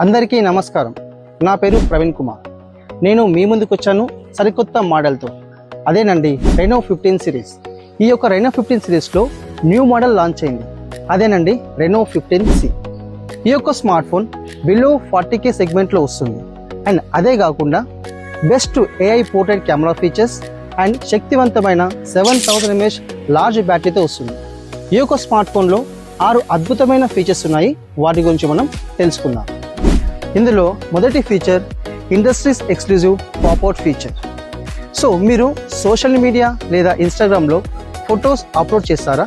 అందరికీ నమస్కారం. నా పేరు ప్రవీణ్ కుమార్. నేను మీ ముందుకు వచ్చాను సరికొత్త మోడల్తో. అదేనండి రెనో 15 సిరీస్. ఈ యొక్క రెనో 15 సిరీస్లో న్యూ మోడల్ లాంచ్ అయింది. అదేనండి రెనో 15C. ఈ యొక్క స్మార్ట్ ఫోన్ బిలో 40K సెగ్మెంట్లో వస్తుంది. అండ్ అదే కాకుండా best AI portrait camera features and శక్తివంతమైన 7000 mAh లార్జ్ బ్యాటరీతో వస్తుంది. ఈ యొక్క స్మార్ట్ ఫోన్లో 6 అద్భుతమైన ఫీచర్స్ ఉన్నాయి. వాటి గురించి మనం తెలుసుకుందాం. ఇందులో మొదటి feature industries exclusive popout feature. So మీరు సోషల్ మీడియా లేదా ఇన్స్టాగ్రామ్లో ఫొటోస్ అప్లోడ్ చేస్తారా?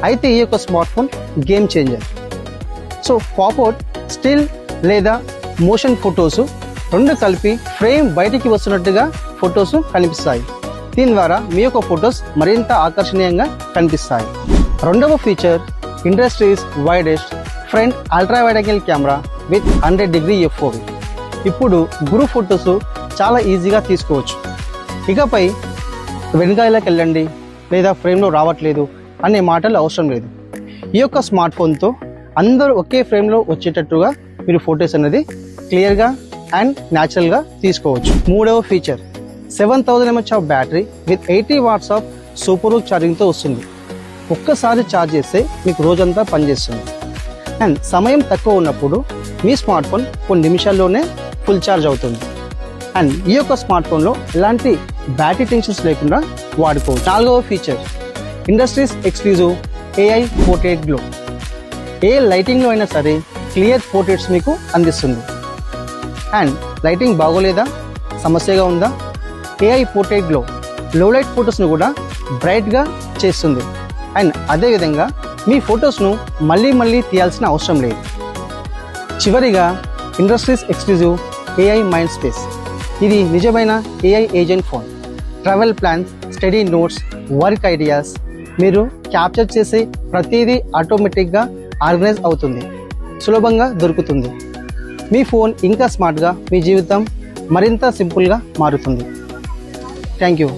అయితే ఈ యొక్క smart phone game changer. So popout still లేదా మోషన్ ఫొటోస్ రెండు కలిపి ఫ్రేమ్ బయటికి వస్తున్నట్టుగా ఫొటోస్ కనిపిస్తాయి. దీని ద్వారా మీ యొక్క ఫొటోస్ మరింత ఆకర్షణీయంగా కనిపిస్తాయి. రెండవ feature industries widest front ultra wide angle camera with 100° FOV. ఇప్పుడు గ్రూప్ ఫొటోస్ చాలా ఈజీగా తీసుకోవచ్చు. ఇకపై వెనకాలకి వెళ్ళండి లేదా ఫ్రేమ్లో రావట్లేదు అనే మాటలు అవసరం లేదు. ఈ యొక్క స్మార్ట్ ఫోన్తో అందరూ ఒకే ఫ్రేమ్లో వచ్చేటట్టుగా మీరు ఫొటోస్ అనేది క్లియర్గా అండ్ న్యాచురల్గా తీసుకోవచ్చు. మూడవ feature 7000 mAh of battery with 80 watts of super ఛార్జింగ్తో వస్తుంది. ఒక్కసారి ఛార్జ్ చేస్తే మీకు రోజంతా పనిచేస్తుంది. అండ్ సమయం తక్కువ ఉన్నప్పుడు మీ స్మార్ట్ ఫోన్ కొన్ని నిమిషాల్లోనే ఫుల్ ఛార్జ్ అవుతుంది. అండ్ ఈ యొక్క స్మార్ట్ ఫోన్లో ఎలాంటి బ్యాటరీ టెన్షన్స్ లేకుండా వాడుకోవచ్చు. నాలుగవ feature industries exclusive AI portrait glow. ఏ లైటింగ్లో అయినా సరే క్లియర్ పోర్ట్రేట్స్ మీకు అందిస్తుంది. అండ్ లైటింగ్ బాగోలేదా, సమస్యగా ఉందా? AI పోర్ట్రేట్ గ్లో లో లైట్ ఫొటోస్ను కూడా బ్రైట్గా చేస్తుంది. అండ్ అదేవిధంగా మీ ఫొటోస్ను మళ్ళీ తీయాల్సిన అవసరం లేదు. చివరిగా industries exclusive AI mind space. ఇది నిజమైన AI agent phone. Travel plans, study notes, work ideas మీరు క్యాప్చర్ చేసే ప్రతిదీ ఆటోమేటిక్గా ఆర్గనైజ్ అవుతుంది, సులభంగా దొరుకుతుంది. మీ ఫోన్ ఇంకా స్మార్ట్గా మీ జీవితం మరింత సింపుల్గా మారుతుంది. Thank you.